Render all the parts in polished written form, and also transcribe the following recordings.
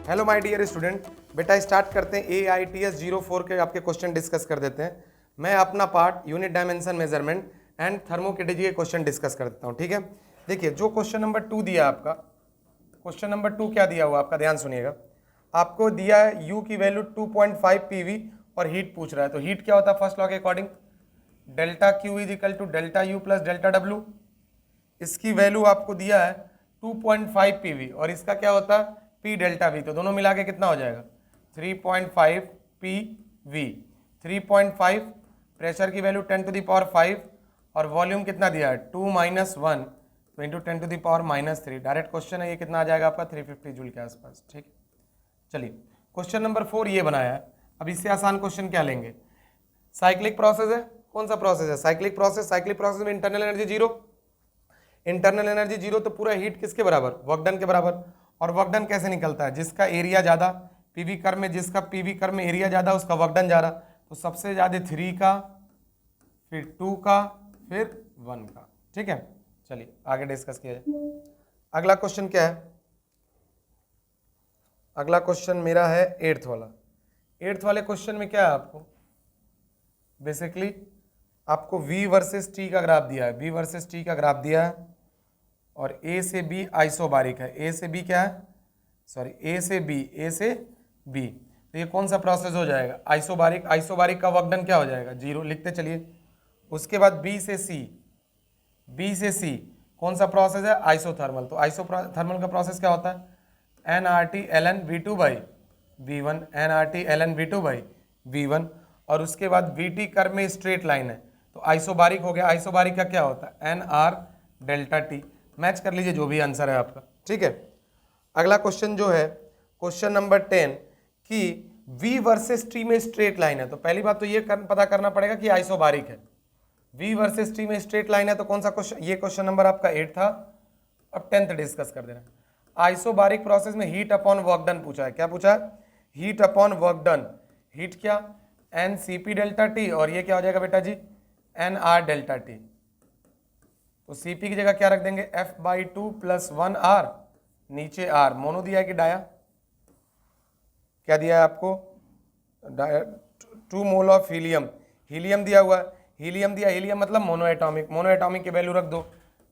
Hello my dear student, बेटा start करते हैं। AITS 04 के आपके क्वेश्चन डिस्कस कर देते हैं। मैं अपना part unit dimension measurement and थर्मोकेटेजी के क्वेश्चन डिस्कस कर देता हूँ, ठीक है। देखिए जो क्वेश्चन नंबर 2 दिया आपका, क्वेश्चन नंबर 2 क्या दिया हुआ आपका, ध्यान सुनिएगा। आपको दिया है यू की वैल्यू 2.5 PV और हीट पूछ रहा है। तो हीट क्या होता है फर्स्ट लॉ के according, delta Q is equal to delta U plus delta W. इसकी वैल्यू आपको दिया है 2.5 PV और इसका क्या होता है P डेल्टा V। तो दोनों मिला के कितना हो जाएगा 3.5 PV। 3.5 प्रेशर की वैल्यू 10 टू द पावर 5 और वॉल्यूम कितना दिया है 2 - 1 तो into 10 to the power -3। Direct question है, ये कितना आ जाएगा आपका 350 जूल के आसपास, ठीक है। चलिए क्वेश्चन नंबर 4 ये बनाया है। अब इससे आसान क्वेश्चन क्या लेंगे, साइक्लिक प्रोसेस है। कौन सा प्रोसेस है, साइक्लिक प्रोसेस। साइक्लिक प्रोसेस में internal energy zero, internal energy zero तो पूरा हीट किसके बराबर, वर्क डन के बराबर। और वर्क डन कैसे निकलता है, जिसका एरिया ज़्यादा पीवी कर्व में, जिसका पीवी कर्व में एरिया ज़्यादा उसका वर्क डन ज़्यादा। तो सबसे ज़्यादा 3 का, फिर 2 का, फिर 1 का, ठीक है। चलिए आगे डिस्कस किया जाए। अगला क्वेश्चन क्या है, अगला क्वेश्चन मेरा है 8th वाला। 8th वाले क्वेश्चन में क्या है आपको, बेसिकली आपको V वर्सेस T का ग्राफ दिया है। V वर्सेस T का ग्राफ दिया है और A से B आइसोबारिक है। A से B क्या है, सॉरी A से B, A से B। तो ये कौन सा प्रोसेस हो जाएगा, आइसोबारिक। आइसोबारिक का वर्क डन क्या हो जाएगा, जीरो, लिखते चलिए। उसके बाद B से C, B से C कौन सा प्रोसेस है, आइसोथर्मल। तो आइसोथर्मल का प्रोसेस क्या होता है nRT ln V2 by V1, nRT ln V2 by V1। और उसके बाद VT कर्व में स्ट्रेट लाइन है तो आइसोबारिक हो गया। आइसोबारिक का क्या होता है NR डेल्टा T। मैच कर लीजिए जो भी आंसर है आपका, ठीक है। अगला क्वेश्चन जो है क्वेश्चन नंबर 10 कि V वर्सेस T में स्ट्रेट लाइन है। तो पहली बात तो ये पता करना पड़ेगा कि आइसोबारिक है। V वर्सेस T में स्ट्रेट लाइन है तो कौन सा क्वेश्चन, ये क्वेश्चन नंबर आपका 8 था। अब 10th डिस्कस कर देना। आइसोबारिक प्रोसेस में हीट अपॉन वर्क डन पूछा है। क्या पूछा है, heat upon work done. Heat क्या, NCP डेल्टा T और ये क्या हो जाएगा बेटा जी NR डेल्टा T। तो CP की जगह क्या रख देंगे F/2 + 1R, नीचे R। मोनो दिया है कि डाया, क्या दिया है आपको 2 मोल ऑफ हीलियम। हीलियम दिया हुआ है, हीलियम दिया, हीलियम मतलब मोनो एटॉमिक। मोनो एटॉमिक की वैल्यू रख दो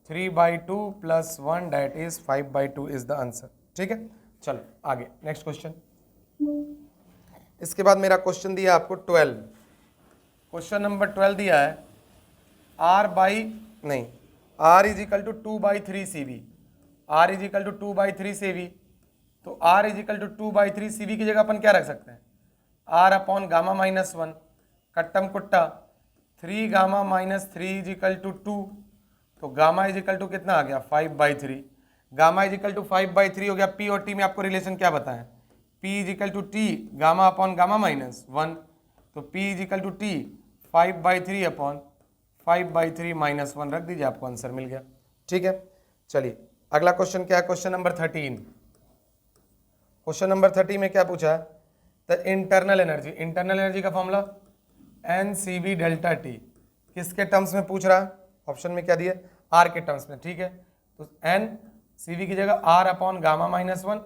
3/2 + 1 that is 5/2 is the answer, ठीक है। चलो आगे नेक्स्ट क्वेश्चन। इसके बाद मेरा क्वेश्चन दिया आपको 12। क्वेश्चन नंबर 12 दिया है R is equal to 2/3 CV। R is equal to 2/3 CV। तो R is equal to 2/3 CV की जगह अपन क्या रख सकते हैं R अपॉन गामा -1, कट्टम कुट्टा 3 गामा -3 इज इक्वल टू 2। तो गामा इज इक्वल टू कितना आ गया 5/3। गामा इज इक्वल टू 5/3 हो गया। P और T में आपको रिलेशन क्या बताएं, P is equal to T gamma upon gamma -1। तो P is equal to T 5/3 upon 5/3 - 1 रख दीजिए, आपको आंसर मिल गया, ठीक है। चलिए अगला क्वेश्चन क्या है, क्वेश्चन नंबर 13। क्वेश्चन नंबर 30 में क्या पूछा है, the internal energy. Internal energy का फॉर्मूला NCV डेल्टा T। किसके टर्म्स में पूछ रहा है, ऑप्शन में क्या दिया R के टर्म्स में, ठीक है। तो NCV की जगह R अपॉन गामा -1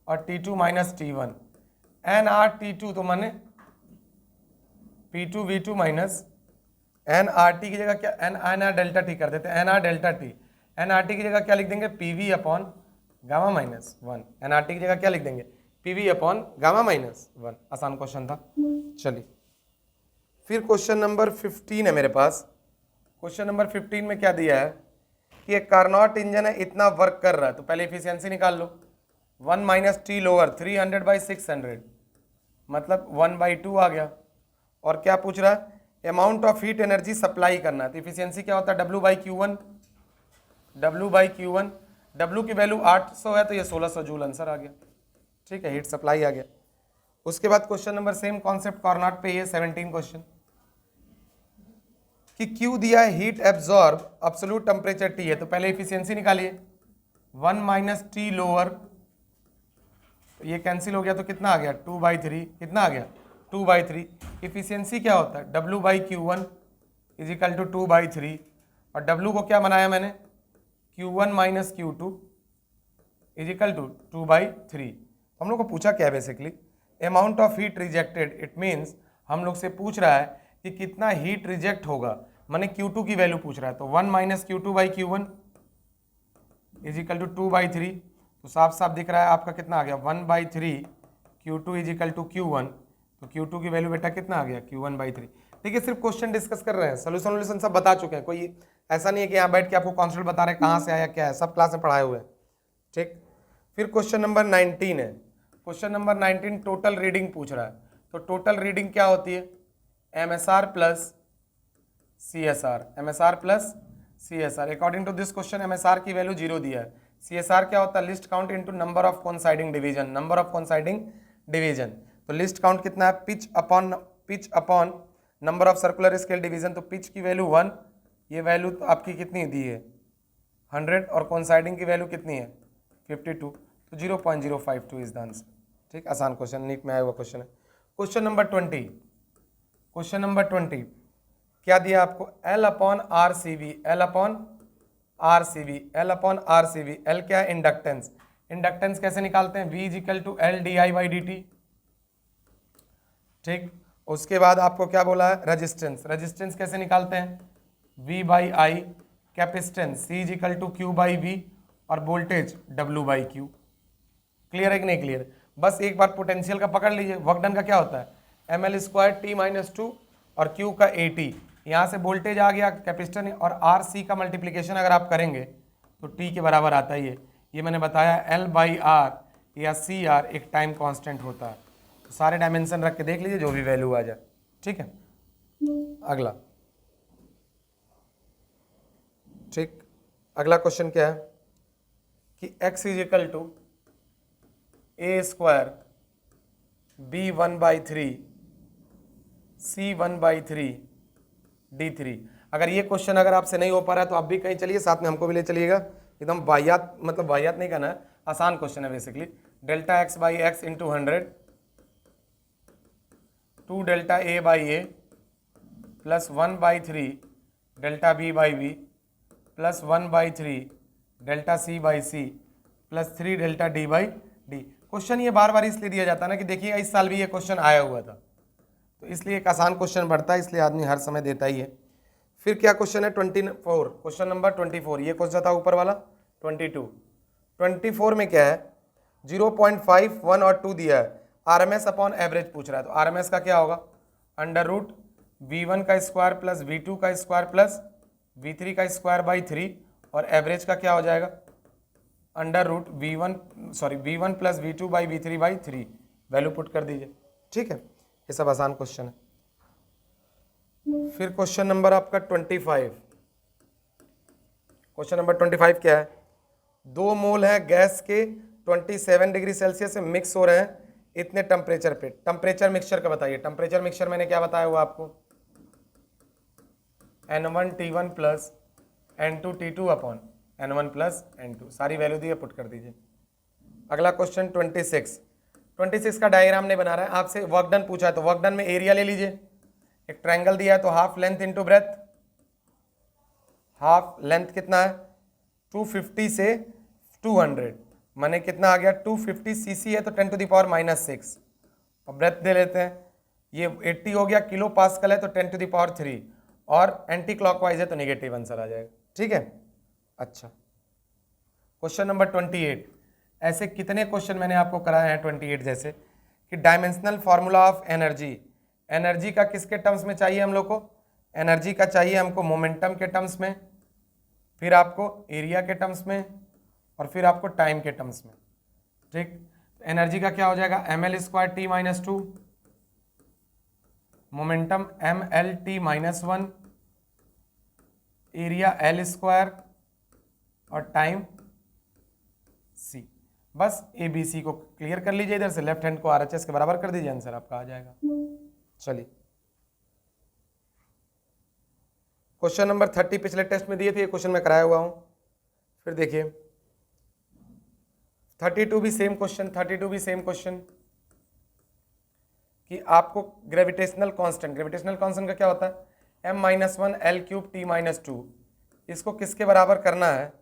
और T2 - T1। nRT2 तो माने P2 V2 माइनस nRT की जगह क्या NR डेल्टा T कर देते हैं, NR डेल्टा T। nRT की जगह क्या लिख देंगे PV अपॉन गामा -1। nRT की जगह क्या लिख देंगे PV अपॉन गामा -1। आसान क्वेश्चन था। चलिए फिर क्वेश्चन नंबर 15 है मेरे पास। क्वेश्चन नंबर 15 में क्या दिया है कि एक कार्नोट इंजन है, इतना वर्क कर रहा है। तो पहले एफिशिएंसी निकाल लो। 1 - T लोअर 300/600 मतलब 1/2 आ गया। और क्या पूछ रहा है, amount of heat energy supply करना है। तो इफिशियंसी क्या होता है W/Q1। W/Q1, W की वैल्यू 800 है तो ये 1600 जूल आंसर आ गया, ठीक है, हीट सप्लाई आ गया। उसके बाद question number same concept Carnot पे, ये 17 क्वेश्चन कि Q दिया है heat absorb absolute temperature T है। तो पहले इफिशियंसी निकालिए 1 - T लोअर, तो ये कैंसिल हो गया तो कितना आ गया 2/3। कितना आ गया 2/3। इफिशियंसी क्या होता है W/Q1 इज इक्वल टू 2/3 और W को क्या बनाया मैंने Q1 - Q2 is equal to 2/3। हम लोग को पूछा क्या है basically, amount of heat rejected, it means हम लोग से पूछ रहा है कि कितना हीट रिजेक्ट होगा, माने Q2 की वैल्यू पूछ रहा है। तो 1 minus Q2 by Q1 is equal to 2/3, तो साफ साफ दिख रहा है आपका कितना आ गया 1/3 Q2 is equal to Q1, तो Q2 की वैल्यू बेटा कितना आ गया Q1/3। देखिए सिर्फ क्वेश्चन डिस्कस कर रहे हैं, सोल्यूशन सब बता चुके हैं, कोई ऐसा नहीं है कि यहाँ बैठ के आपको कॉन्सेप्ट बता रहे हैं कहाँ से आया क्या है, सब क्लास में पढ़ाए हुए हैं। ठीक, फिर क्वेश्चन नंबर 19 है। क्वेश्चन नंबर 19 टोटल रीडिंग पूछ रहा है। तो टोटल रीडिंग क्या होती है, MSR plus CSR, MSR plus CSR। According to this question MSR की वैल्यू 0 दिया है। CSR क्या होता है, least count into number of coinciding division, number of coinciding division. तो लिस्ट काउंट कितना है, pitch upon number of circular scale division. तो पिच की वैल्यू 1, ये वैल्यू तो आपकी कितनी दी है 100, और कोइंसाइडिंग की वैल्यू कितनी है 52, तो 0.052 इज द आंसर। ठीक, आसान क्वेश्चन, नीट में आया हुआ क्वेश्चन है। क्वेश्चन नंबर 20, क्वेश्चन नंबर 20 क्या दिया आपको, L upon R C V, L upon R C V, L upon R C V. L क्या है, इंडक्टेंस। इंडक्टेंस कैसे निकालते हैं, V is equal to L di/dt। ठीक, उसके बाद आपको क्या बोला है, रेजिस्टेंस। रेजिस्टेंस कैसे निकालते हैं, V/I। Capacitance C is equal to Q/V, और वोल्टेज W/Q। क्लियर है कि नहीं क्लियर, बस एक बार पोटेंशियल का पकड़ लीजिए। वर्क डन का क्या होता है, ml² t-2 और Q का AT। यहाँ से वोल्टेज आ गया कैपेसिटर, और RC का मल्टीप्लिकेशन अगर आप करेंगे तो T के बराबर आता ही है। ये मैंने बताया L/R या CR एक टाइम कांस्टेंट होता है। तो सारे डायमेंशन रख के देख लीजिए जो भी वैल्यू आ जाए। ठीक है, अगला, ठीक, अगला क्वेश्चन क्या है कि x is equal to A² B1/3 C1/3 D3। अगर ये क्वेश्चन अगर आपसे नहीं हो पा रहा है तो आप भी कहीं चलिए, साथ में हमको भी ले चलिएगा। एकदम वाहियात, मतलब वाहियात नहीं करना है, आसान क्वेश्चन है basically. Delta x/x into 100 2 delta A/A plus 1/3 delta B/B plus 1/3 delta C/C plus 3 delta D/D। Question ये बार बार इसलिए दिया जाता है ना कि देखिए इस साल भी ये क्वेश्चन आया हुआ था, तो इसलिए एक आसान क्वेश्चन बढ़ता है, इसलिए आदमी हर समय देता ही है। फिर क्या क्वेश्चन है 24, क्वेश्चन नंबर 24, ये क्वेश्चन था ऊपर वाला 22। 24 में क्या है, 0.5, 1 और 2 दिया है, RMS अपॉन एवरेज पूछ रहा है। तो RMS का क्या होगा, अंडर रूट V1 का स्क्वायर प्लस V2 का स्क्वायर प्लस V3 का स्क्वायर बाई 3, और एवरेज का क्या हो जाएगा, under root V1 plus V2 by V3 by 3, value put कर दीजिए। ठीक है, ये सब आसान क्वेश्चन है। फिर क्वेश्चन नंबर आपका 25, क्वेश्चन नंबर 25 क्या है, 2 मोल है गैस के 27 डिग्री सेल्सियस से मिक्स हो रहे हैं इतने टेम्परेचर पे। टेम्परेचर मिक्सचर का बताइए। टेम्परेचर मिक्सचर मैंने क्या बताया हुआ आपको, N1T1 plus N2T2 upon N1 plus N2, सारी वैल्यू दी है, पुट कर दीजिए। अगला क्वेश्चन 26 का डायग्राम नहीं बना रहा है, आपसे वर्क डन पूछा है, तो वर्क डन में एरिया ले लीजिए। एक ट्रायंगल दिया है तो half length into breadth, half length कितना है 250 से 200, माने कितना आ गया 250 cc है तो 10⁻⁻6, और ब्रेथ दे लेते हैं, ये 80 हो गया, किलो पास्कल है तो 10⁻3, और एंटी क्लॉकवाइज है तो नेगेटिव आंसर आ जाएगा। ठीक है, अच्छा क्वेश्चन नंबर 28, ऐसे कितने क्वेश्चन मैंने आपको कराए हैं 28 जैसे कि dimensional formula of energy, energy का किसके टर्म्स में चाहिए हम लोग को, एनर्जी का चाहिए हमको मोमेंटम के टर्म्स में, फिर आपको एरिया के टर्म्स में, और फिर आपको टाइम के टर्म्स में। ठीक, एनर्जी का क्या हो जाएगा ml²t-2, momentum mlt-1, area L², और टाइम C। बस ABC को क्लियर कर लीजिए, इधर से लेफ्ट हैंड को RHS के बराबर कर दीजिए, आंसर आपका आ जाएगा। चलिए क्वेश्चन नंबर 30 पिछले टेस्ट में दिए थे, ये क्वेश्चन मैं कराया हुआ हूं। फिर देखिए 32 भी सेम क्वेश्चन कि आपको ग्रेविटेशनल कांस्टेंट का क्या होता है m-1 L3t-2, इसको किसके बराबर करना है,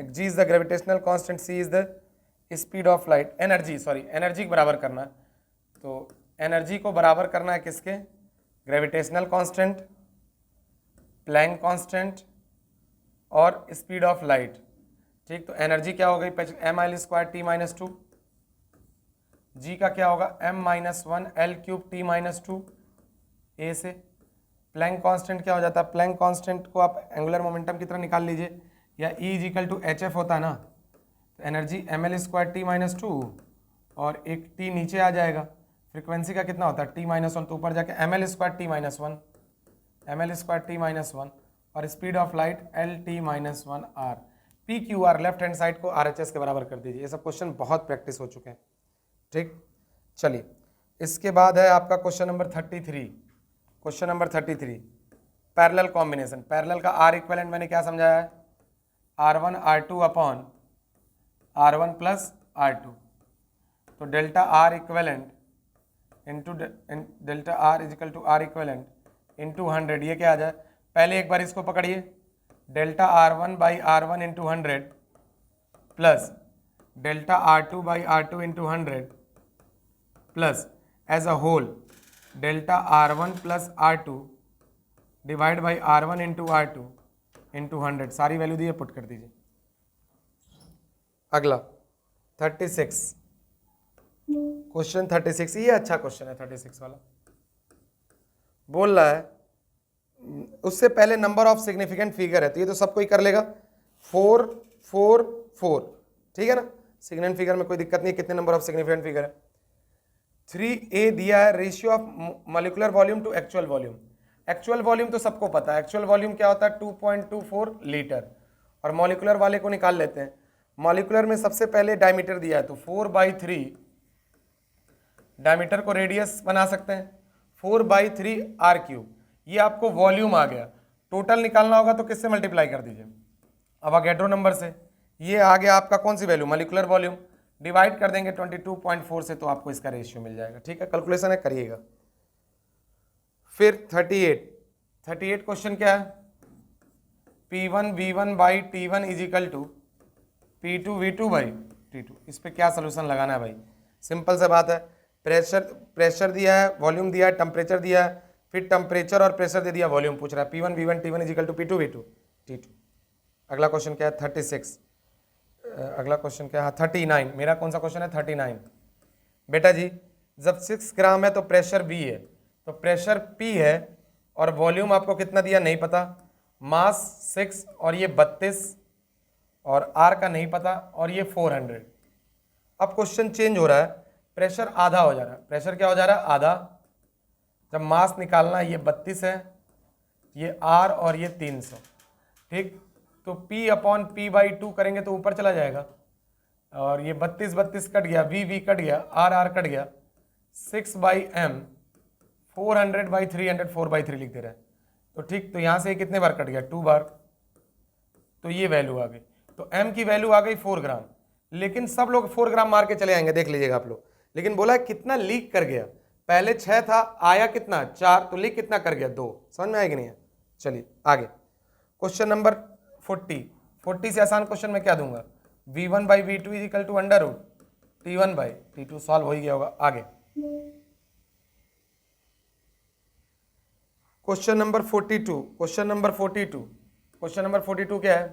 G is the gravitational constant, C is the speed of light, energy, sorry energy को बराबर करना है, तो एनर्जी को बराबर करना है किसके, ग्रेविटेशनल कांस्टेंट, प्लैंक कांस्टेंट और स्पीड ऑफ लाइट। ठीक, तो एनर्जी क्या हो गई, ml²t-2, जी का क्या होगा m-1l3t-2 ए से। प्लैंक कांस्टेंट क्या हो जाता है, प्लैंक कांस्टेंट को आप एंगुलर मोमेंटम की तरह निकाल लीजिए, या E = hf होता है ना, तो एनर्जी ml²t-2 और एक t नीचे आ जाएगा, फ्रीक्वेंसी का कितना होता है t-1, तो ऊपर जाके ml²t-1, ml²t-1 और speed of light lt-1r। PQR left hand side को RHS के बराबर कर दीजिए। ये सब क्वेश्चन बहुत प्रैक्टिस हो चुके हैं। ठीक, चलिए इसके बाद है आपका question number 33। Question number 33 parallel combination. Parallel का R इक्विवेलेंट मैंने क्या समझाया है, R1 R2 upon R1 plus R2, तो delta R equivalent into delta R is equal to R equivalent into 100, ये क्या आ जाए, पहले एक बार इसको पकड़िए, delta R1 by R1 into 100 plus delta R2 by R2 into 100 plus as a whole delta R1 plus R2 divide by R1 into R2 into 100, सारी value दिए पुट कर दीजिए। अगला 36, क्वेश्चन 36, ये अच्छा क्वेश्चन है 36 वाला। बोल रहा है, उससे पहले नंबर ऑफ सिग्निफिकेंट फिगर है, तो ये तो सब कोई कर लेगा, 4 4 4, ठीक है ना, सिग्निफिकेंट फिगर में कोई दिक्कत नहीं है, कितने नंबर ऑफ सिग्निफिकेंट फिगर है। 3a दिया है, ratio of molecular volume to actual volume. Actual volume तो सबको पता है, एक्चुअल वॉल्यूम क्या होता है 2.24 लीटर, और मॉलिक्यूलर वाले को निकाल लेते हैं। मॉलिक्यूलर में सबसे पहले डायमीटर दिया है, तो 4/3 डायमीटर को रेडियस बना सकते हैं, 4/3 r3, ये आपको वॉल्यूम आ गया। टोटल निकालना होगा तो किससे मल्टीप्लाई कर दीजिए, अवोगाड्रो नंबर से। ये आ गया आपका कौन सी वैल्यू, मॉलिक्यूलर वॉल्यूम, डिवाइड कर देंगे 22.4 से, तो आपको इसका रेशियो मिल जाएगा। ठीक है, कैलकुलेशन है, करिएगा। फिर 38 क्वेश्चन क्या है, P1 V1 by T1 is equal to P2 V2 by T2। इस पे क्या सोल्यूशन लगाना है भाई, सिंपल सा बात है, प्रेशर दिया है, वॉल्यूम दिया है, टेम्परेचर दिया है, फिर टेम्परेचर और प्रेशर दे दिया, वॉल्यूम पूछ रहा है, P1 V1 T1 is equal to P2 V2 T2। अगला क्वेश्चन क्या है 36, अगला क्वेश्चन क्या है 39, मेरा कौन सा क्वेश्चन है 39। बेटा जी जब 6 ग्राम है तो प्रेशर V है, तो प्रेशर P है और वॉल्यूम आपको कितना दिया नहीं पता, मास 6 और ये 32 और R का नहीं पता और ये 400। अब क्वेश्चन चेंज हो रहा है, प्रेशर आधा हो जा रहा है, प्रेशर क्या हो जा रहा है आधा, जब मास निकालना है ये 32 है, ये R और ये 300। ठीक, तो P अपॉन P/2 करेंगे तो ऊपर चला जाएगा, और ये 32 कट गया, V कट गया, R कट गया, 6/m 400/300 4/3 लिख दे रहा है। तो ठीक, तो यहाँ से कितने बार कट गया 2 बार, तो ये वैल्यू आ गई, तो m की वैल्यू आ गई 4 ग्राम। लेकिन सब लोग 4 ग्राम मार के चले आएंगे, देख लीजिएगा आप लोग, लेकिन बोला कितना लीक कर गया, पहले 6 था, आया कितना 4, तो लीक कितना कर गया 2। समझ में आएगी नहीं है। चलिए आगे क्वेश्चन नंबर 40 से आसान क्वेश्चन में क्या दूंगा, V1/V2 is equal to under root T1/T2, solve हो ही गया होगा। आगे क्वेश्चन नंबर 42, क्वेश्चन नंबर 42 क्या है,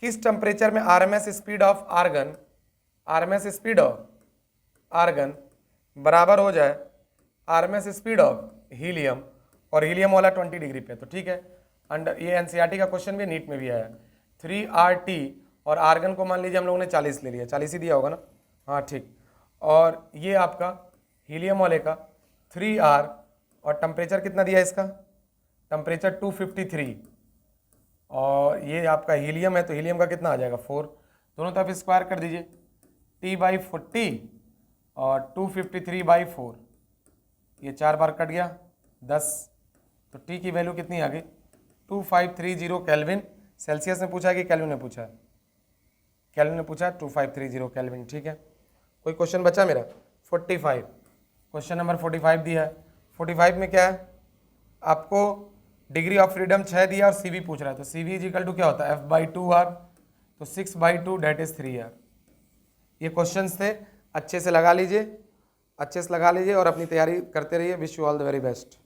किस टेम्परेचर में RMS स्पीड ऑफ आर्गन बराबर हो जाए RMS स्पीड ऑफ हीलियम, और हीलियम वाला 20 डिग्री पे, तो ठीक है, अंडर, ये एनसीईआरटी का क्वेश्चन भी, नीट में भी आया, 3RT और आर्गन को मान लीजिए हम लोगों ने 40 ले लिया, 40 ही दिया होगा ना, हाँ ठीक, और ये आपका हीलियम वाले का 3R, और टेम्परेचर कितना दिया इसका, टेम्परेचर 253, और ये आपका हीलियम है, तो हीलियम का कितना आ जाएगा 4, दोनों तरफ स्क्वायर कर दीजिए, T/40 और 253/4, ये 4 बार कट गया 10, तो T की वैल्यू कितनी आ गई 2530 केल्विन। सेल्सियस में पूछा है कि केल्विन में पूछा है, केल्विन में पूछा है 2530 केल्विन। ठीक है, कोई क्वेश्चन बचा मेरा 45, क्वेश्चन नंबर 45 दिया है। 45 में क्या है, आपको डिग्री ऑफ फ्रीडम 6 दिया और CV पूछ रहा है, तो CV इजिकल टू क्या होता है F/2R, तो 6/2 डेट इज 3R। ये क्वेश्चंस थे, अच्छे से लगा लीजिए, अच्छे से लगा लीजिए और अपनी तैयारी करते रहिए। Wish you all the very best.